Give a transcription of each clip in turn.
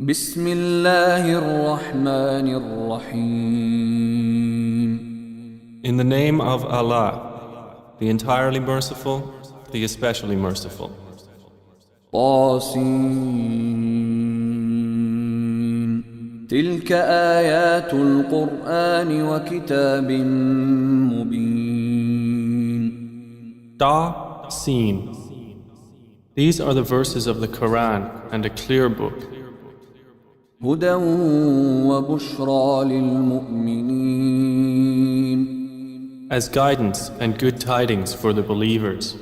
بسم الله الرحمن الرحيم. In the name of Allah, the entirely merciful, the especially merciful. طاسين تلك آيات القرآن وكتاب مبين. Ta, Sin. These are the verses of the Quran and a clear book, هدى وبشرى للمؤمنين. as guidance and good tidings for the believers.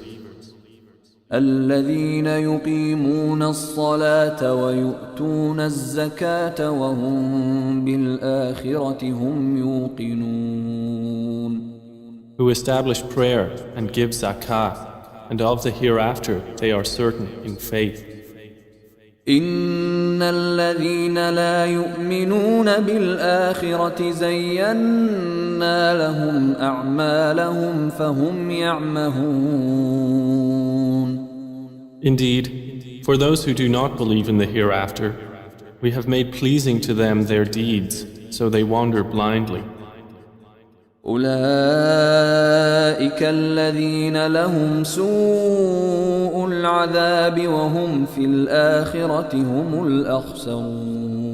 الذين يقيمون الصلاة ويؤتون الزكاة وهم بالآخرة هم يوقنون. Who establish prayer and give zakah, and of the hereafter they are certain in faith. إن الذين لا يؤمنون بالآخرة زينا لهم أعمالهم فهم يعمهون. Indeed, for those who do not believe in the hereafter, we have made pleasing to them their deeds, so they wander blindly. أولئك الذين لهم سوء العذاب وهم في الآخرة هم الأخسرون.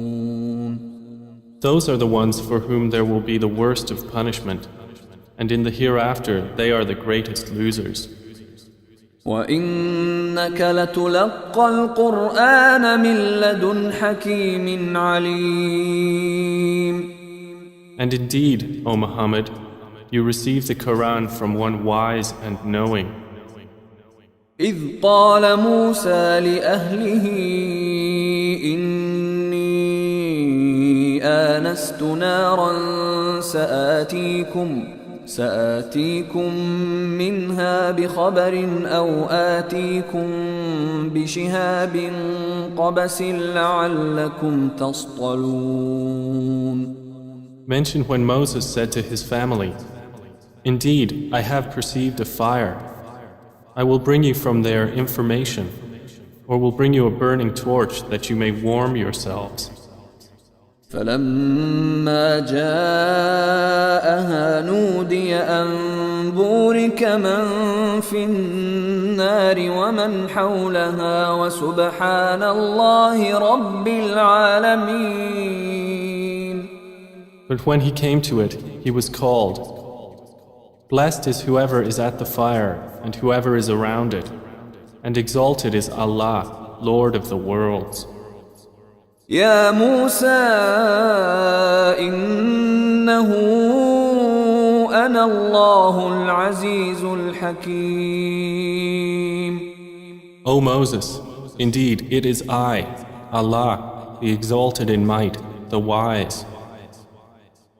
Those are the ones for whom there will be the worst of punishment, and in the hereafter they are the greatest losers. وإنك لتلقى القرآن من لدن حكيم عليم. And indeed, O Muhammad, you receive the Quran from one wise and knowing. إذ قال موسى لأهله إني آنست نارا سآتيكم منها بخبر أو آتيكم بشهاب قبس لعلكم تصطلون. Mention when Moses said to his family, "Indeed, I have perceived a fire. I will bring you from there information, or will bring you a burning torch that you may warm yourselves." فلما جاءها نودي أن بورك من في النار ومن حولها وسبحان الله رب العالمين. But when he came to it, he was called, "Blessed is whoever is at the fire and whoever is around it, and exalted is Allah, Lord of the worlds." يا موسى إنه أنا الله العزيز الحكيم. O Moses, indeed it is I, Allah, the exalted in might, the wise.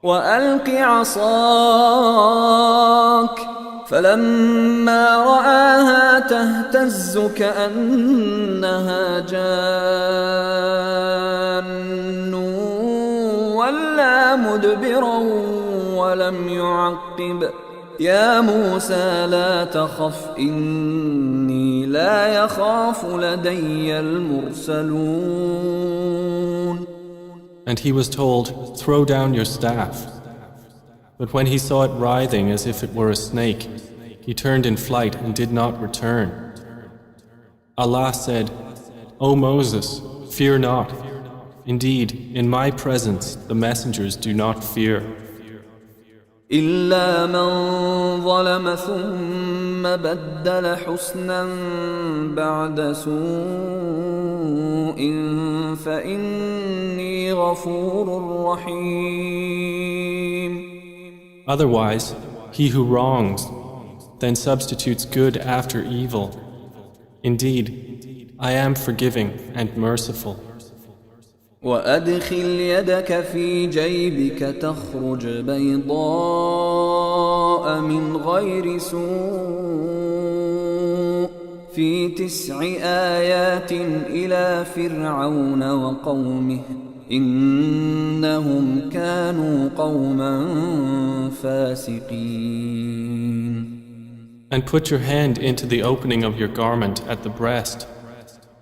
وألق عصاك فلما رآها تهتز كأنها جان ولا مدبرا ولم يعقب. يا موسى لا تخف إني لا يخاف لدي المرسلون. And he was told, "Throw down your staff." But when he saw it writhing as if it were a snake, he turned in flight and did not return. Allah said, "O Moses, fear not. Indeed, in my presence the messengers do not fear. إلا من ظلم ثم بدل حسنا بعد سوء فإني غفور رحيم. Otherwise, he who wrongs, then substitutes good after evil. Indeed, I am forgiving and merciful. وأدخل يدك في جيبك تخرج بيضاء من غير سوء في 9 آيات إلى فرعون وقومه إنهم كانوا قوما فاسقين. And put your hand into the opening of your garment at the breast.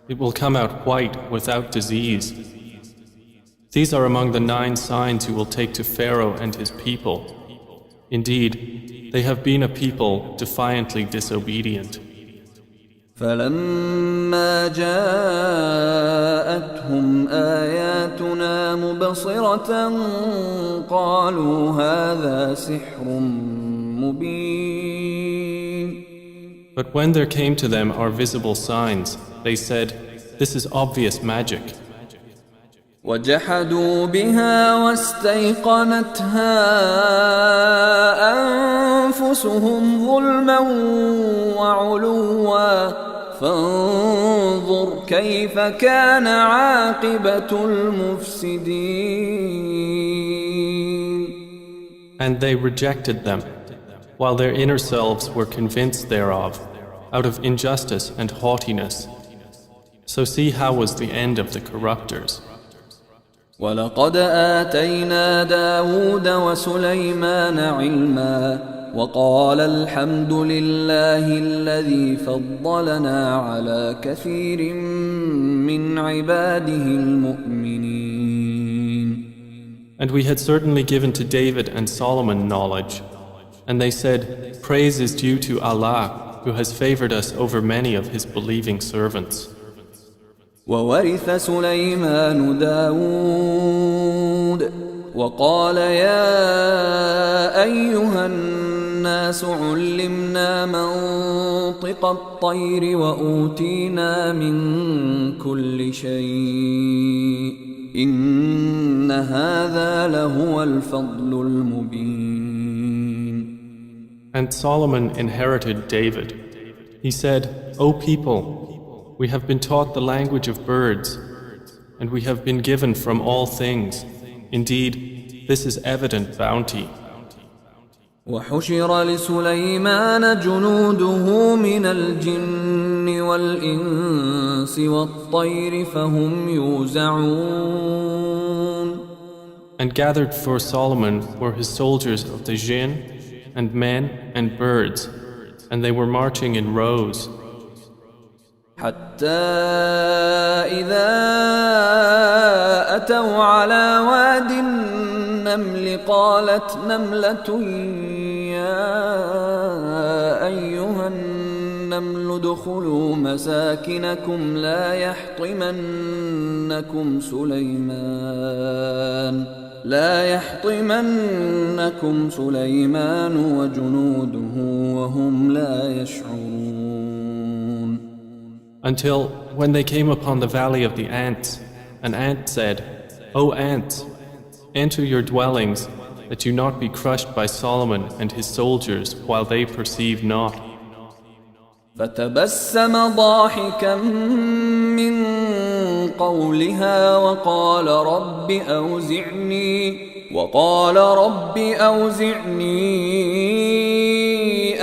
It will come out white without disease. These are among the 9 signs you will take to Pharaoh and his people. Indeed, they have been a people defiantly disobedient. فلما جاءتهم آياتنا مبصرة قالوا هذا سحر مبين. But when there came to them our visible signs, they said, "This is obvious magic." وجحدوا بها واستيقنتها أنفسهم ظلما وعلوا فانظر كيف كان عاقبة المفسدين. And they rejected them, while their inner selves were convinced thereof, out of injustice and haughtiness. So see how was the end of the corruptors. ولقد آتينا داود وسليمان علما وقال الحمد لله الذي فضلنا على كثير من عباده المؤمنين. And we had certainly given to David and Solomon knowledge. And they said, "Praise is due to Allah, who has favored us over many of his believing servants." وورث سليمان داود وقال يا أيها الناس علمنا منطق الطير وأوتينا من كل شيء إن هذا لهو الفضل المبين. And Solomon inherited David. He said, "O people, we have been taught the language of birds, and we have been given from all things. Indeed, this is evident bounty." وحشر لسليمان جنوده من الجن والإنس والطير فهم يوزعون. And gathered for Solomon were his soldiers of the jinn, and men and birds, and they were marching in rows. حتى إذا أتوا على واد النمل قالت نملة يا أيها النمل ادخلوا مساكنكم لا يحطمنكم سليمان وجنوده وهم لا يشعرون. Until when they came upon the valley of the ants, an ant said, "O ants, enter your dwellings, that you not be crushed by Solomon and his soldiers while they perceive not." فتبسم ضاحكا من قولها وقال رب أوزعني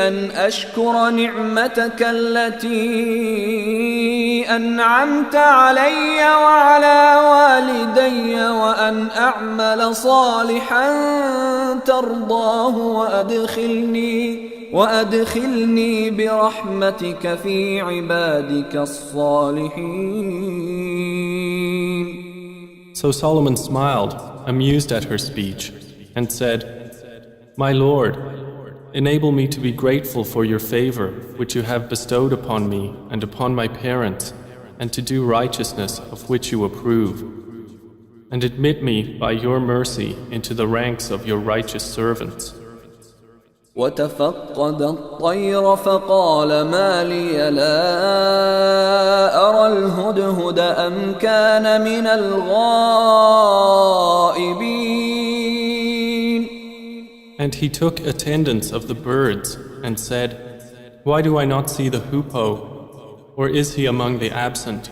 أن أشكر نعمتك التي أنعمت علي وعلى والدي وأن أعمل صالحا ترضاه وأدخلني برحمتك في عبادك الصالحين. So Solomon smiled, amused at her speech, and said, "My Lord, enable me to be grateful for your favor which you have bestowed upon me and upon my parents, and to do righteousness of which you approve. And admit me by your mercy into the ranks of your righteous servants." وتفقد الطير فقال ما لي لا أرى الهدهد أم كان من الغائبين. And he took attendance of the birds and said, "Why do I not see the hoopoe? Or is he among the absent?"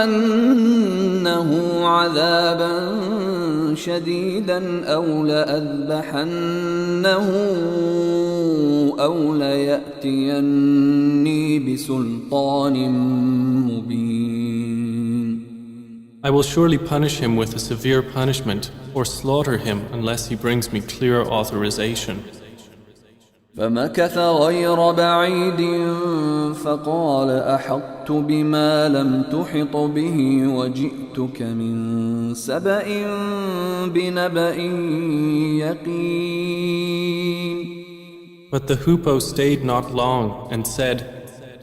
لأعذبنه عذابا شديدا أو لأذبحنه أو ليأتيني بسلطان مبين. I will surely punish him with a severe punishment or slaughter him unless he brings me clear authorization. فمكث غير بعيد فقال أحطت بما لم تحط به وجئتك من سبأ بنبأ يقين. But the hoopoe stayed not long and said,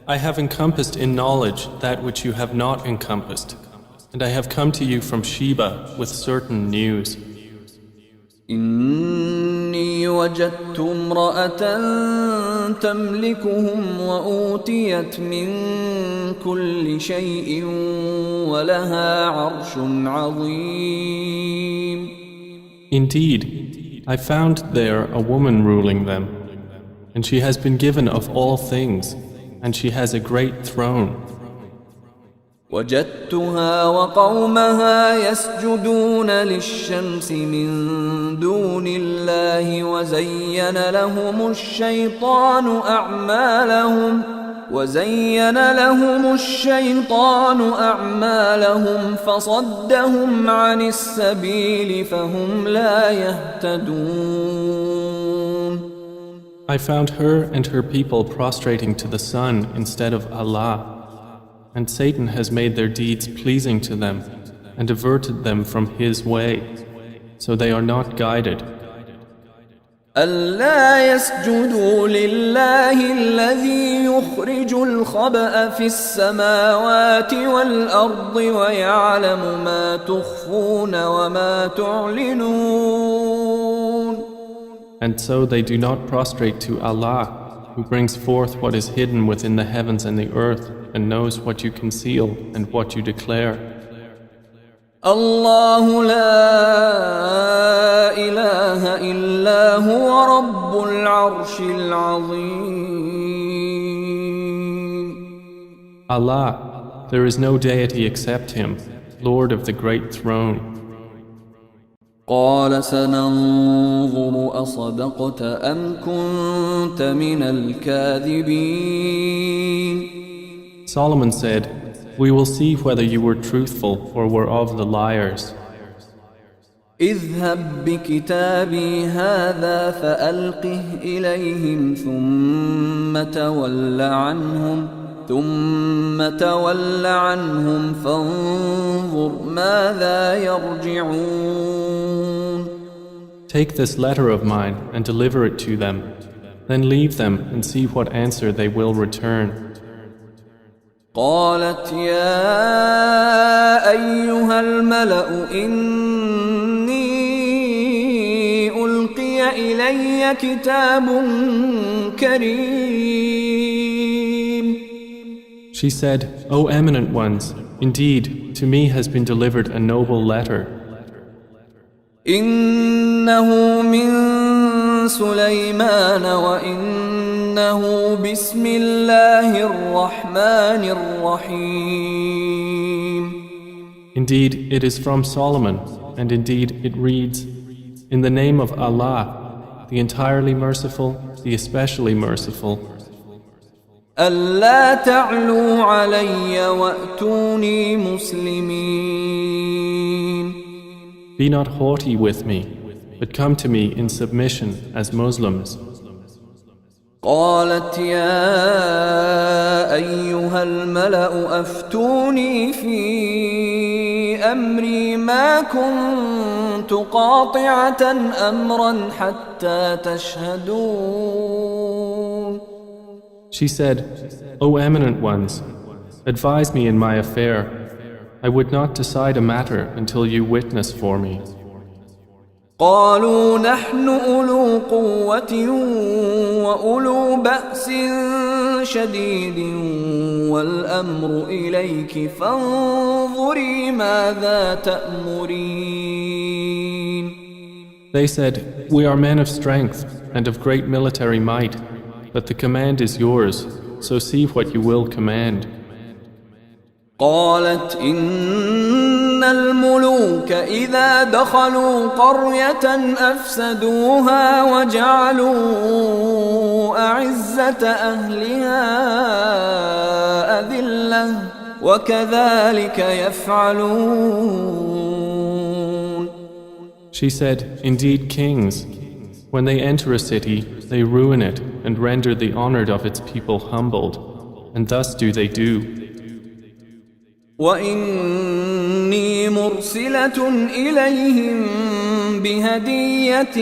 I have encompassed in knowledge that which you have not encompassed, and I have come to you from Sheba with certain news. إني وجدت امرأة تملكهم وأوتيت من كل شيء ولها عرش عظيم. Indeed, I found there a woman ruling them, and she has been given of all things, and she has a great throne. وجدتها وقومها يسجدون للشمس من دون الله وزين لهم الشيطان أعمالهم فصدهم عن السبيل فهم لا يهتدون. I found her and her people prostrating to the sun instead of Allah, and Satan has made their deeds pleasing to them and diverted them from his way, so they are not guided. ألا يسجدوا لله الذي يخرج الخبأ في السماوات والأرض ويعلم ما تخفون وما تعلنون. And so they do not prostrate to Allah, who brings forth what is hidden within the heavens and the earth, and knows what you conceal and what you declare. الله لا إله إلا هو رب العرش العظيم. Allah, there is no deity except Him, Lord of the great throne. قال سننظر أصدقت أم كنت من الكاذبين. Solomon said, we will see whether you were truthful or were of the liars. اذهب بكتابي هذا فألقه إليهم ثم تول عنهم فانظر ماذا يرجعون. Take this letter of mine and deliver it to them, then leave them and see what answer they will return. قالت يا أيها الملأ إني ألقي إلي كتاب كريم. She said, O eminent ones, indeed, to me has been delivered a noble letter. إنه من سليمان وإنه بسم الله الرحمن الرحيم. Indeed, it is from Solomon, and indeed it reads, in the name of Allah, the entirely merciful, the especially merciful. ألا تعلوا علي وأتوني مسلمين. Be not haughty with me, but come to me in submission as Muslims. قالت يا أيها الملأ أفتوني في أمري ما كنت قاطعة أمرا حتى تشهدون. She said, O eminent ones, advise me in my affair. I would not decide a matter until you witness for me. قالوا نحن أولو قوة وأولو بأس شديد والأمر إليك فانظري ماذا تأمرين. They said, we are men of strength and of great military might, but the command is yours, so see what you will command. قالت إن الملوك إذا دخلوا قرية أفسدوها وجعلوا أعزة أهلها أذلة وكذلك يفعلون. She said, indeed kings, when they enter a city, they ruin it and render the honored of its people humbled, and thus do they do. وإني مرسلة إليهم بهدية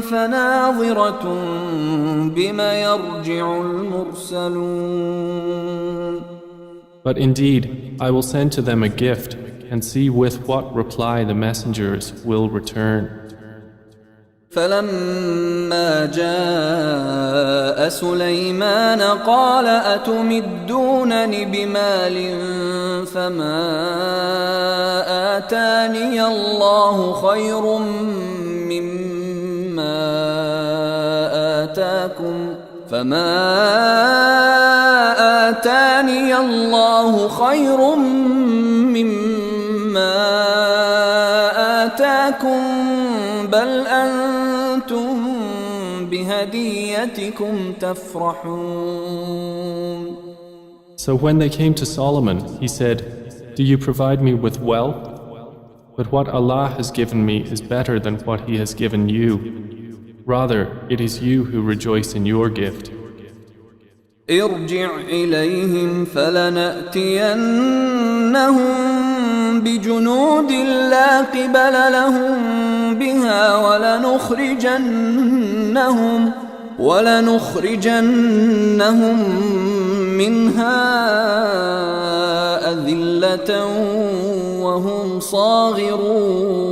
فناظرة بما يرجع المرسلون. But indeed, I will send to them a gift, and see with what reply the messengers will return. فلما جاء سليمان قال أتمدونني بمال فما آتاني الله خير مما آتاكم بل أنتم بهديتكم تفرحون. So when they came to Solomon, he said, "Do you provide me with wealth? But what Allah has given me is better than what He has given you. Rather, it is you who rejoice in your gift." ارجع إليهم فلنأتينهم بجنود لا قبل لهم بها ولنخرجنهم منها أذلة وهم صاغرون.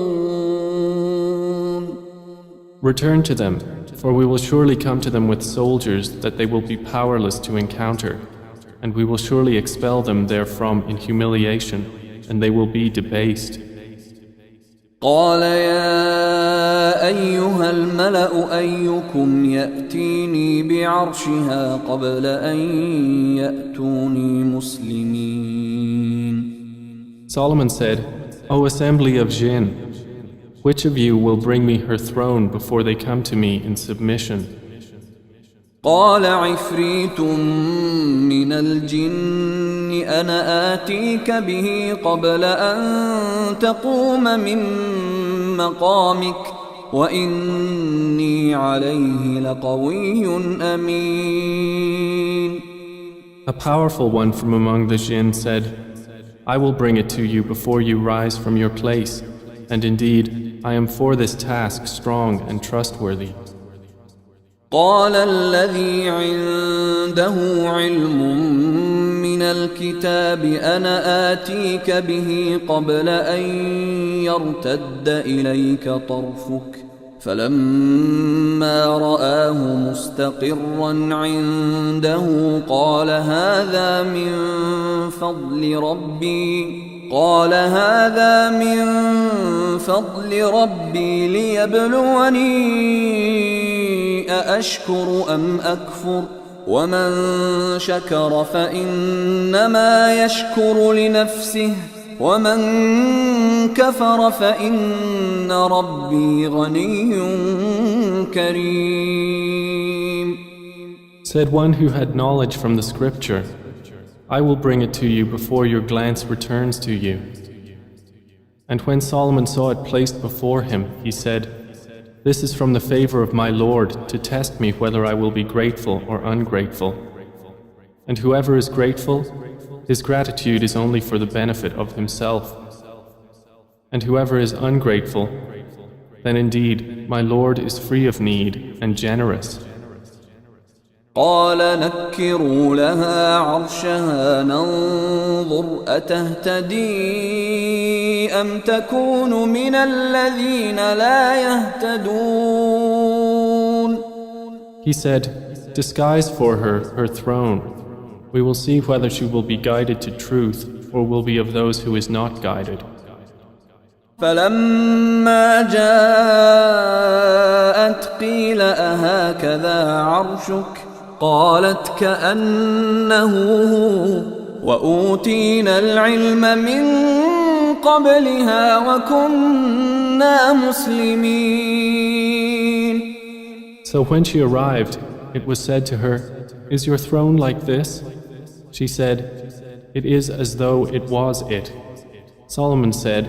Return to them, for we will surely come to them with soldiers that they will be powerless to encounter, and we will surely expel them therefrom in humiliation, and they will be debased. قال يا أيها الملأ أيكم يأتيني بعرشها قبل أن يأتوني مسلمين. Solomon said, O assembly of jinn, which of you will bring me her throne before they come to me in submission? قال عفريت من الجن أنا آتيك به قبل أن تقوم من مقامك وإني عليه لقوي أمين. A powerful one from among the jinn said, I will bring it to you before you rise from your place, and indeed I am for this task strong and trustworthy. قال الذي عنده علم من الكتاب أنا آتيك به قبل أن يرتد إليك طرفك فلما رآه مستقرا عنده قال هذا من فضل ربي ليبلوني أأشكر أم أكفر ومن شكر فإنما يشكر لنفسه ومن كفر فإن ربي غني كريم. Said one who had knowledge from the scripture, I will bring it to you before your glance returns to you. And when Solomon saw it placed before him, he said, This is from the favor of my Lord to test me whether I will be grateful or ungrateful. And whoever is grateful, his gratitude is only for the benefit of himself. And whoever is ungrateful, then indeed my Lord is free of need and generous. قال نكروا لها عرشها ننظر أتهتدي أم تكون من الذين لا يهتدون. He said, Disguise for her throne. We will see whether she will be guided to truth or will be of those who is not guided. فلما جاءت قيل أهكذا عرشك قالت كأنه هو وأوتينا العلم من قبلها وكنا مسلمين. So when she arrived, it was said to her, Is your throne like this? She said, It is as though it was it. Solomon said,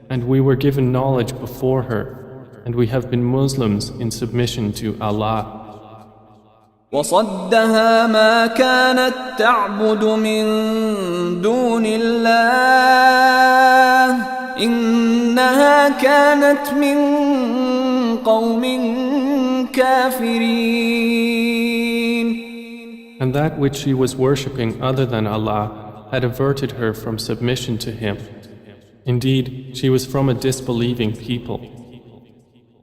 And we were given knowledge before her, and we have been Muslims in submission to Allah. وصدها ما كانت تعبد من دون الله إنها كانت من قوم كافرين. And that which she was worshipping other than Allah had averted her from submission to Him. Indeed, she was from a disbelieving people.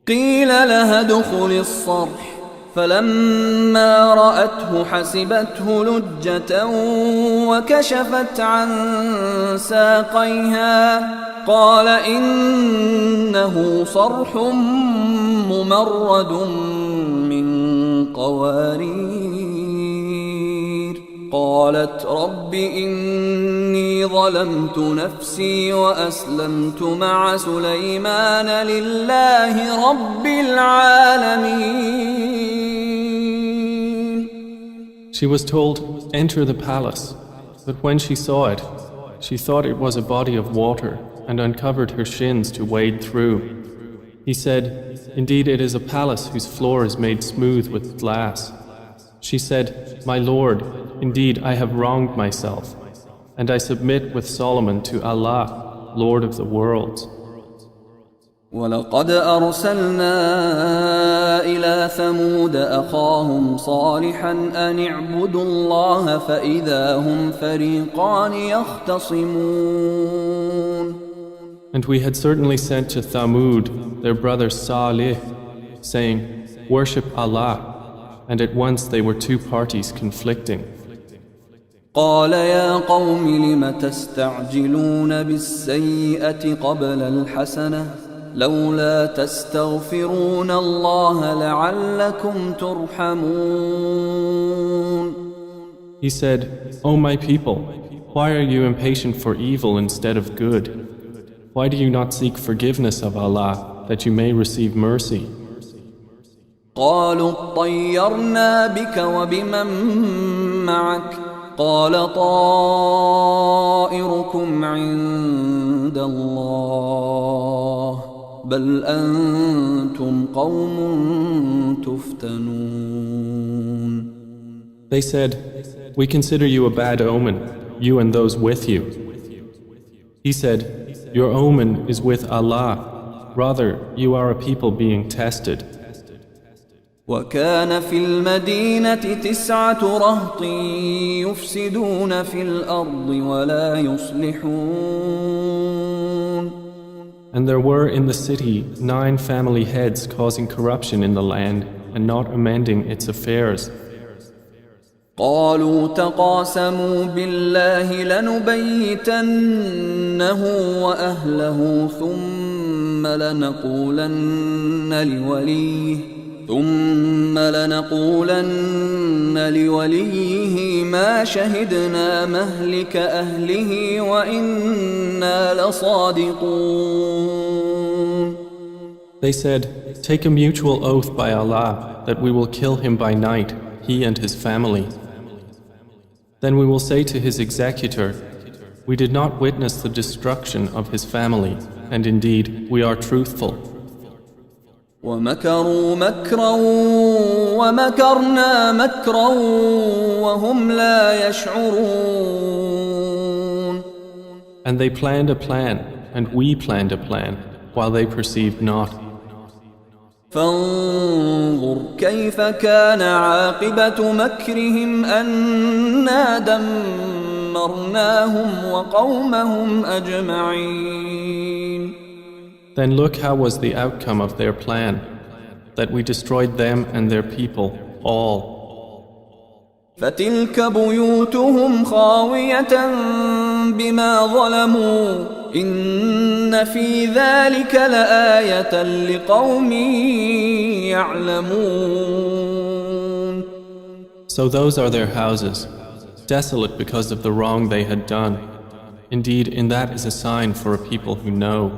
قيل لها ادخل الصرح فلما رأته حسبته لجة وكشفت عن ساقيها قال إنه صرح ممرد من قوارير قالت رب إني ظلمت نفسي وأسلمت مع سليمان لله رب العالمين. She was told, enter the palace. But when she saw it, she thought it was a body of water and uncovered her shins to wade through. He said, indeed it is a palace whose floor is made smooth with glass. She said, my Lord, indeed I have wronged myself, and I submit with Solomon to Allah, Lord of the worlds. ولقد أرسلنا إلى ثمود أخاهم صالحا أن اعبدوا الله فإذا هم فريقان يختصمون. And we had certainly sent to Thamud their brother Salih, saying, worship Allah, and at once they were two parties conflicting. قال يا قوم لم تستعجلون بالسيئة قبل الحسنة لولا تستغفرون الله لعلكم ترحمون. He said, O my people, why are you impatient for evil instead of good? Why do you not seek forgiveness of Allah that you may receive mercy? قالوا اطيرنا بك وبمن معك قال طائركم عند الله بل أنتم قوم تفتنون. They said, we consider you a bad omen, you and those with you. He said, your omen is with Allah, rather you are a people being tested. وكان في المدينة 9 رهط يفسدون في الأرض ولا يصلحون. And there were in the city 9 family heads causing corruption in the land and not amending its affairs. قالوا تقاسموا بالله لنبيتنه وأهله ثم لنقولن لوليه ما شهدنا مهلك أهله وإنا لصادقون. They said, take a mutual oath by Allah that we will kill him by night, he and his family. Then we will say to his executor, we did not witness the destruction of his family, and indeed we are truthful. ومكروا مكرا ومكرنا مكرا وهم لا يشعرون. And they planned a plan, and we planned a plan, while they perceived not. فانظر كيف كان عاقبة مكرهم أنا دمرناهم وقومهم أجمعين. Then look how was the outcome of their plan, that we destroyed them and their people, all. فتلك بيوتهم خاوية بما ظلموا إن في ذلك لآية لقوم يعلمون. So those are their houses, desolate because of the wrong they had done. Indeed, in that is a sign for a people who know.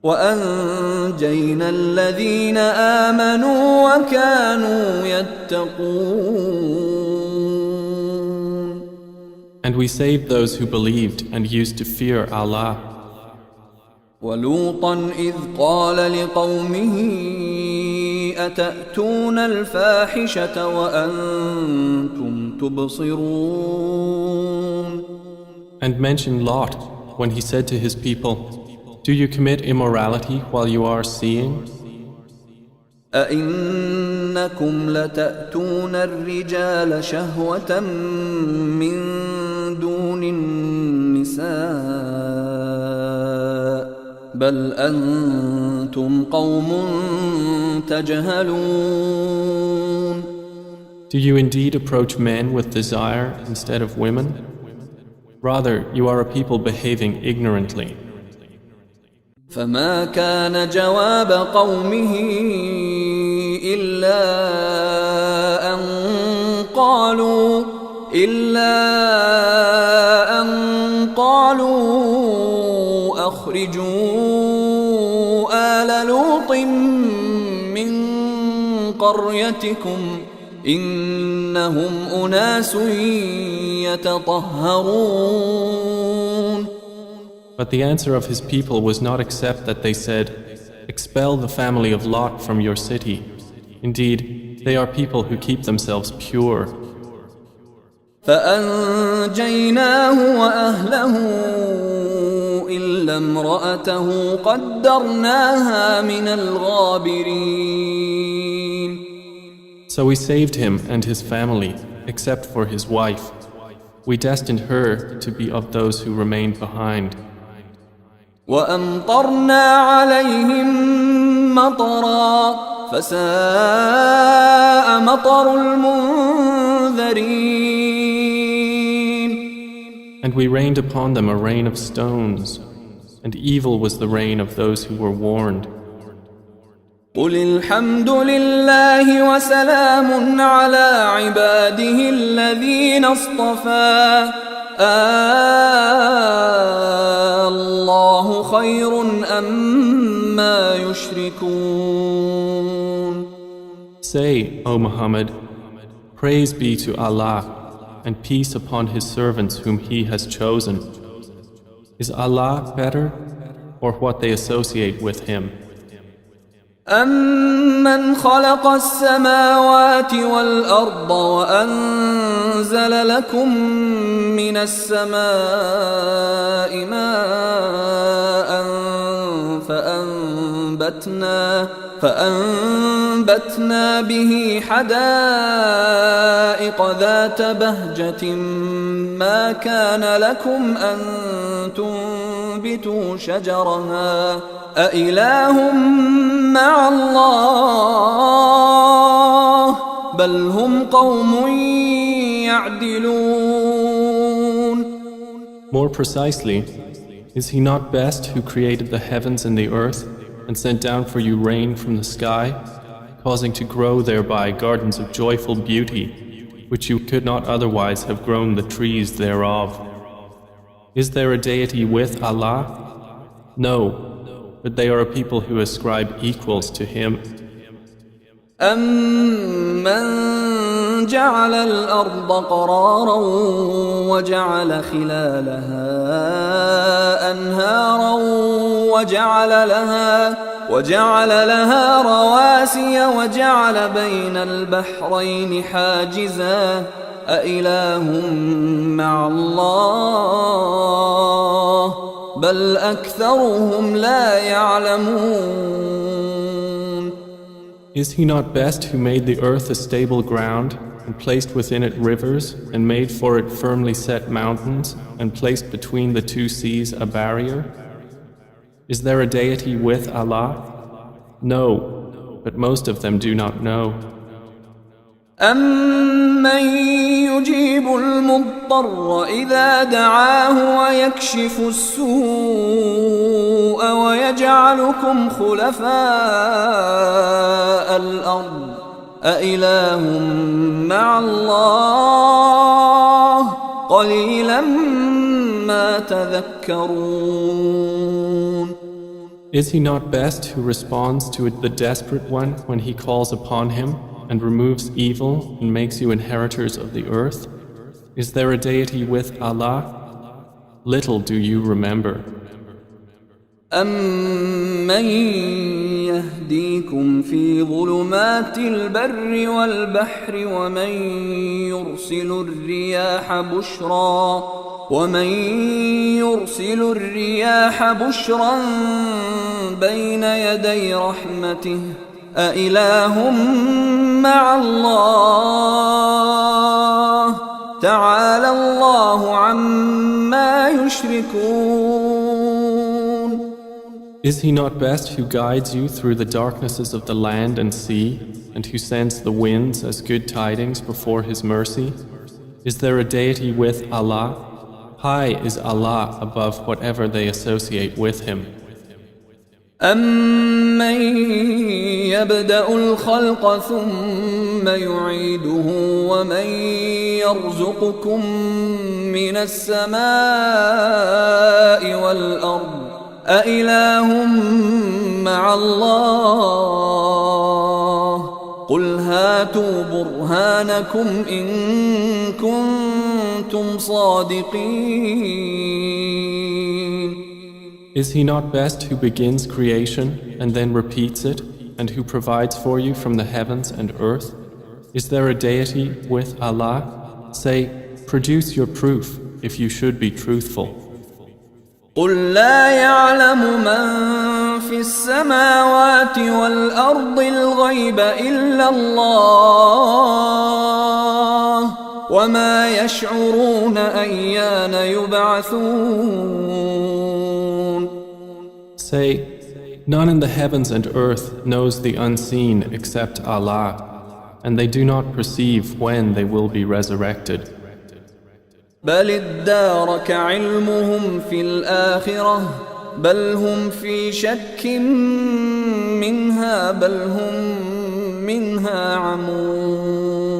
وأنجينا الذين آمنوا وكانوا يتقون. And we saved those who believed and used to fear Allah. ولوطا إذ قال لقومه أتأتون الفاحشة وأنتم تبصرون. And mention Lot when he said to his people, "Do you commit immorality while you are seeing? أئنكم لتأتون الرجال شهوة من دون النساء بل أنتم قوم تجهلون." Do you indeed approach men with desire instead of women? Rather, you are a people behaving ignorantly. فما كان جواب قومه إلا أن قالوا أخرجوا آل لوط من قريتكم إنهم أناس يتطهرون. But the answer of his people was not except that they said, "Expel the family of Lot from your city. Indeed, they are people who keep themselves pure." فأنجيناه وأهله إلا امرأته قدرناها من الغابرين. So we saved him and his family, except for his wife. We destined her to be of those who remained behind. وأمطرنا عليهم مطرا فساء مطر المنذرين. And we rained upon them a rain of stones, and evil was the rain of those who were warned. قل الحمد لله وسلام على عباده الذين اصطفى الله خير أما يشركون. Say, O Muhammad, praise be to Allah and peace upon His servants whom He has chosen. Is Allah better or what they associate with Him? أَمَّنْ خَلَقَ السَّمَاوَاتِ وَالْأَرْضَ وَأَنزَلَ لَكُم مِّنَ السَّمَاءِ مَاءً فأنبتنا به حدائق ذات بهجة ما كان لكم أن تنبتوا شجرها أإله مع الله بل هم قوم يعدلون. More precisely, is He not best who created the heavens and the earth and sent down for you rain from the sky, causing to grow thereby gardens of joyful beauty, which you could not otherwise have grown the trees thereof? Is there a deity with Allah? No, but they are a people who ascribe equals to Him. أَمَّنْ جَعَلَ الْأَرْضَ قَرَارًا وَجَعَلَ خِلَالَهَا أَنْهَارًا وَجَعَلَ لَهَا رَوَاسِيَ وَجَعَلَ بَيْنَ الْبَحْرَيْنِ حَاجِزًا أَإِلَٰهٌ مَّعَ اللَّهِ بَلْ أَكْثَرُهُمْ لَا يَعْلَمُونَ. Is He not best who made the earth a stable ground and placed within it rivers and made for it firmly set mountains and placed between the two seas a barrier? Is there a deity with Allah? No, but most of them do not know. أَمَّن يُجِيبُ الْمُضْطَرَّ إِذَا دَعَاهُ وَيَكْشِفُ السُّوءَ وَيَجْعَلُكُمْ خُلَفَاءَ الْأَرْضِ أَإِلَٰهٌ مَّعَ اللَّهِ قَلِيلًا مَّا تَذَكَّرُونَ. Is He not best who responds to the desperate one when he calls upon Him and removes evil and makes you inheritors of the earth? Is there a deity with Allah? Little do you remember. أَمَّن يَهْدِيكُمْ فِي ظُلُمَاتِ الْبَرِّ وَالْبَحْرِ ومن يرسل الرياح بشرا بين يدي رحمته أإله مع الله تعالى الله عما يشركون. Is he not best who guides you through the darknesses of the land and sea, and who sends the winds as good tidings before his mercy? Is there a deity with Allah? High is Allah above whatever they associate with him. أَمَّن يَبْدَأُ الْخَلْقَ ثُمَّ يُعِيدُهُ وَمَن يَرْزُقُكُم مِّنَ السَّمَاءِ وَالْأَرْضِ أَإِلَٰهٌ مَّعَ اللَّهِ قُلْ هَاتُوا بُرْهَانَكُمْ إِن كُنتُمْ صَادِقِينَ. Is he not best who begins creation and then repeats it, and who provides for you from the heavens and earth? Is there a deity with Allah? Say, produce your proof if you should be truthful. قُل لَّا يَعْلَمُ مَن فِي السَّمَاوَاتِ وَالْأَرْضِ الْغَيْبَ إِلَّا اللَّهُ وَمَا يَشْعُرُونَ أَيَّانَ يُبْعَثُونَ. Say, none in the heavens and earth knows the unseen except Allah, and they do not perceive when they will be resurrected. بل ادارك علمهم في الآخرة بل هم في شك منها بل هم منها عمون.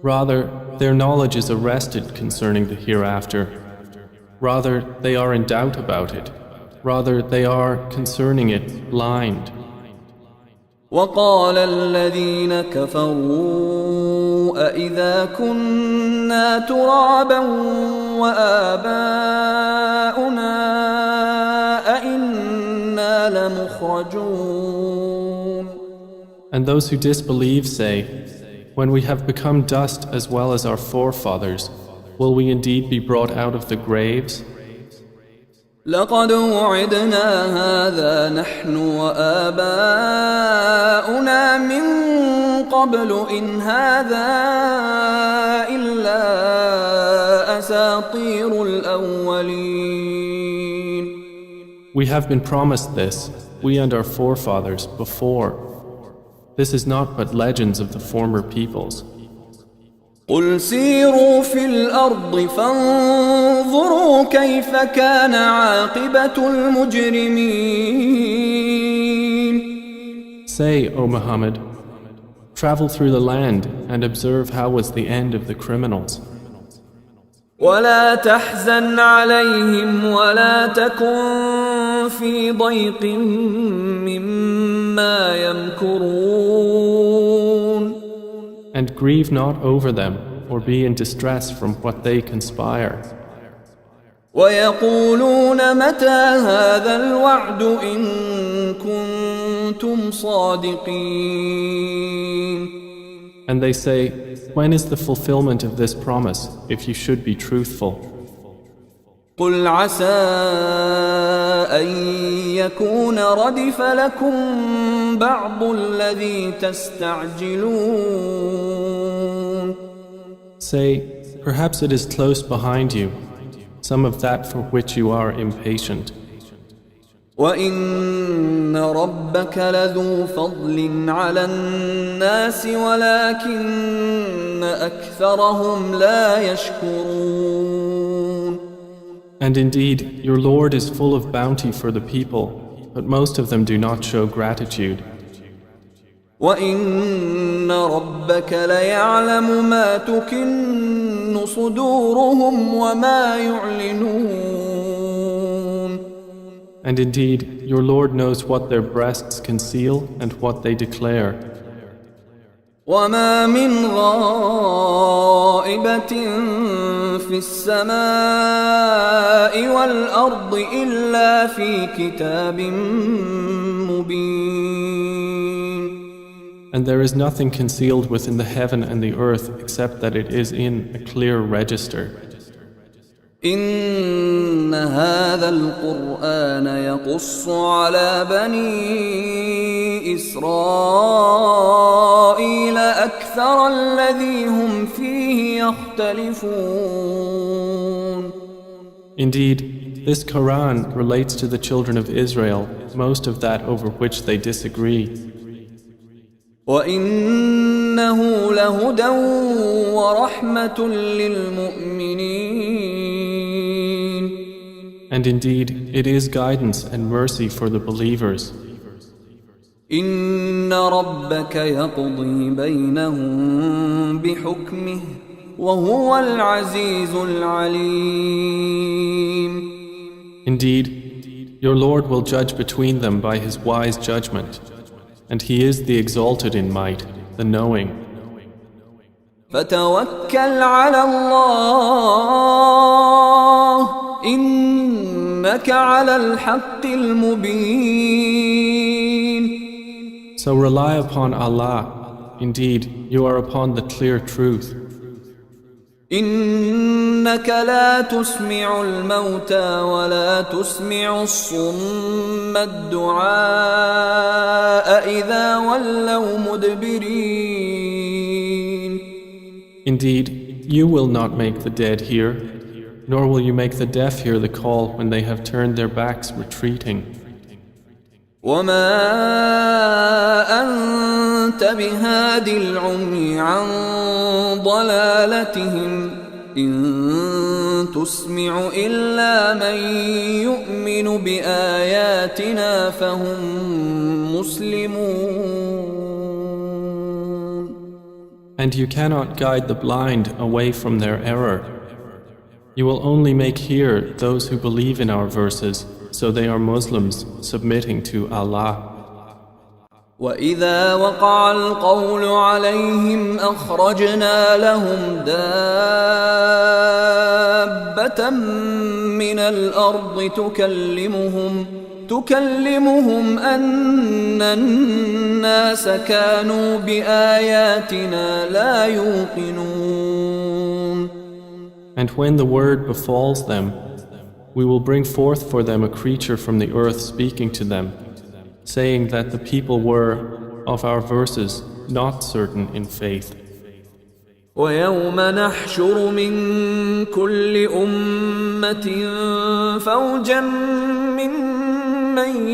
Rather, their knowledge is arrested concerning the hereafter. Rather, they are in doubt about it. Rather, they are concerning it blind. وقال الذين كفروا أإذا كنا ترابا وآباؤنا أإنا لمخرجون. And those who disbelieve say, when we have become dust as well as our forefathers, will we indeed be brought out of the graves? لقد وعدنا هذا نحن وآباؤنا من قبل إن هذا إلا أساطير الأولين. We have been promised this, we and our forefathers, before. This is not but legends of the former peoples. قل سيروا في الأرض فانظروا كيف كان عاقبة المجرمين. Say, O Muhammad, travel through the land and observe how was the end of the criminals. ولا تحزن عليهم ولا تكن في ضيق مما يمكرون. And grieve not over them, or be in distress from what they conspire. ويقولون متى هذا الوعد إن كنتم صادقين. And they say, when is the fulfillment of this promise, if you should be truthful? قل عسى أن يكون ردف لكم بعض الذي تستعجلون. Say, perhaps it is close behind you, some of that for which you are impatient. وإن ربك لذو فضل على الناس ولكن أكثرهم لا يشكرون. And indeed, your Lord is full of bounty for the people, but most of them do not show gratitude. وَإِنَّ رَبَّكَ لَيَعْلَمُ مَا تُكِنُّ صُدُورُهُمْ وَمَا يُعْلِنُونَ. And indeed, your Lord knows what their breasts conceal and what they declare. وَمَا مِنْ غَائِبَةٍ في السماء والأرض إلا في كتاب مبين. And there is nothing concealed within the heaven and the earth except that it is in a clear register. إن هذا القرآن يقص على بني إسرائيل أكثر الذي هم فيه يختلفون. Indeed, this Quran relates to the children of Israel most of that over which they disagree. وإنه لهدى ورحمة للمؤمنين. And indeed, it is guidance and mercy for the believers. إن ربك يقضي بينهم بحكمه وهو العزيز العليم. Indeed, your Lord will judge between them by his wise judgment, and he is the exalted in might, the knowing. فتوكل على الله إنك على الحق المبين. So rely upon Allah. Indeed, you are upon the clear truth. إنك لا تسمع الموتى ولا تسمع الصم الدعاء إذا ولوا مدبرين. Indeed, you will not make the dead hear, nor will you make the deaf hear the call when they have turned their backs retreating. وما أنت بهاد العمي عن ضلالتهم إن تسمع إلا من يؤمن بآياتنا فهم مسلمون. And you cannot guide the blind away from their error. You will only make hear those who believe in our verses, so they are Muslims submitting to Allah. وإذا وقع القول عليهم أخرجنا لهم دابة من الأرض تكلمهم أن الناس كانوا بآياتنا لا يوقنون. And when the word befalls them, we will bring forth for them a creature from the earth speaking to them, saying that the people were, of our verses, not certain in faith. ويوم نحشر من كل أمة فوجا ممن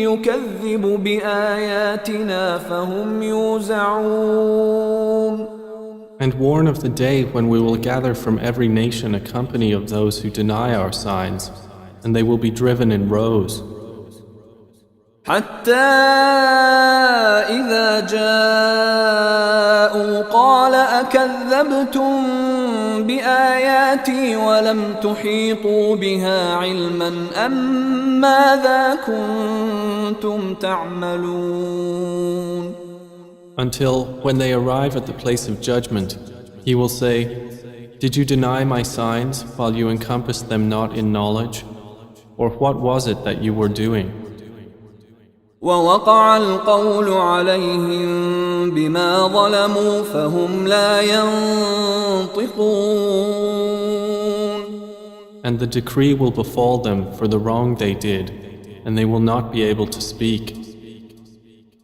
يكذب بآياتنا فهم يوزعون. And warn of the day when we will gather from every nation a company of those who deny our signs, and they will be driven in rows. حتى إذا جاءوا قال أكذبتم بآياتي ولم تحيطوا بها علما أم ماذا كنتم تعملون. Until when they arrive at the place of judgment, he will say, Did you deny my signs while you encompassed them not in knowledge? Or what was it that you were doing? ووقع القول عليهم بما ظلموا فهم لا ينطقون. And the decree will befall them for the wrong they did, and they will not be able to speak.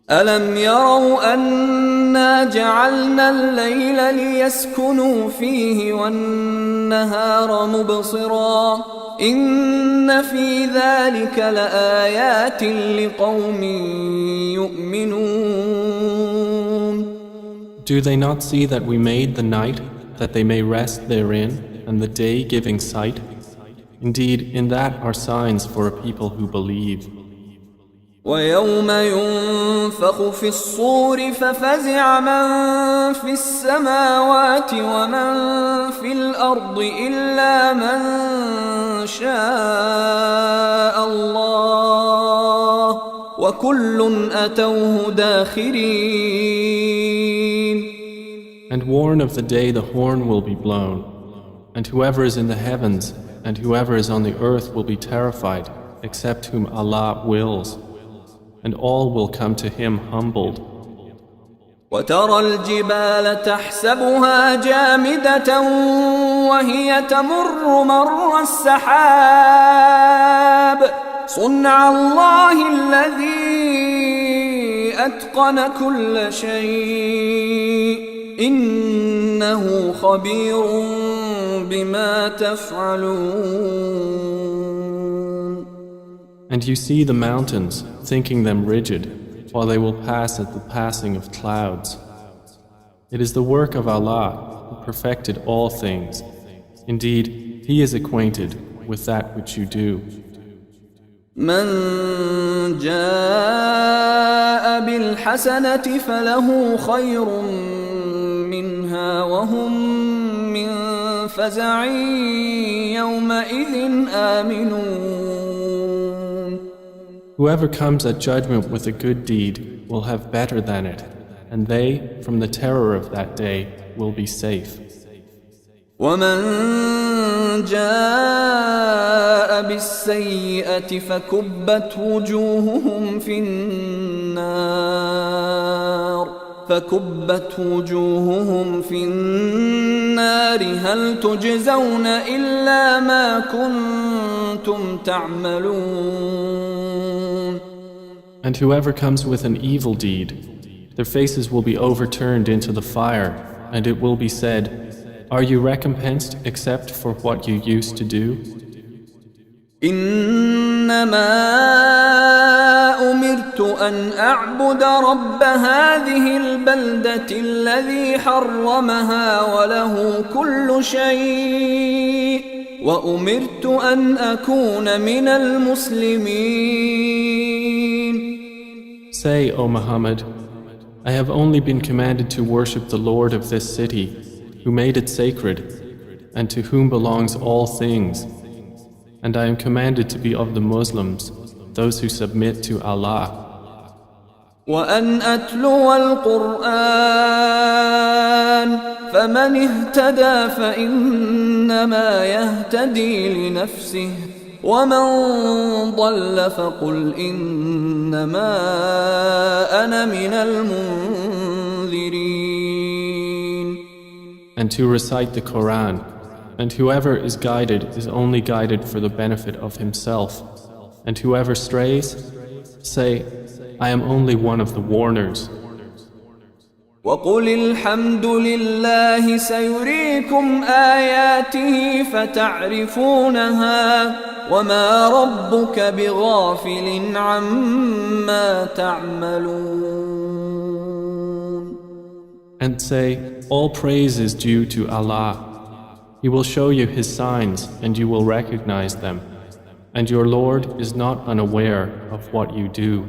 ألم يروا أنا جعلنا الليل ليسكنوا فيه والنهار مبصرا إن في ذلك لآيات لقوم يؤمنون. Do they not see that we made the night that they may rest therein, and the day giving sight? Indeed, in that are signs for a people who believe. ويوم ينفخ في الصور ففزع من في السماوات ومن في الأرض إلا من شاء الله وكل أتوه داخرين. And warn of the day the horn will be blown, And whoever is in the heavens and whoever is on the earth will be terrified, except whom Allah wills, and all will come to Him humbled. وترى الجبال تحسبها جامدة وهي تمر مر السحاب صنع الله الذي أتقن كل شيء إنه خبير بما تفعلون. And you see the mountains, thinking them rigid, while they will pass at the passing of clouds. It is the work of Allah, who perfected all things. Indeed, He is acquainted with that which you do. من جاء بالحسنة فله خير منها وهم من فزع يومئذ آمنون. Whoever comes at judgment with a good deed will have better than it, and they, from the terror of that day, will be safe. ومن جاء بالسيئة فكبت وجوههم في النار هل تجزون إلا ما كنتم تعملون. And whoever comes with an evil deed, their faces will be overturned into the fire, and it will be said, are you recompensed except for what you used to do? إنما أمرت أن أعبد رب هذه البلدة الذي حرمها وله كل شيء وأمرت أن أكون من المسلمين. Say, O Muhammad, I have only been commanded to worship the Lord of this city, who made it sacred, and to whom belongs all things. And I am commanded to be of the Muslims, those who submit to Allah. وأن أتلو القرآن فمن اهتدى فإنما يهتدي لنفسه ومن ضل فقل إنما أنا من المنذرين. And to recite the Quran, and whoever is guided is only guided for the benefit of himself, and whoever strays, say, I am only one of the warners. وقل الحمد لله سيريكم آياته فتعرفونها وما ربك بغافل عما تعملون. And say, all praise is due to Allah. He will show you His signs and you will recognize them. And your Lord is not unaware of what you do.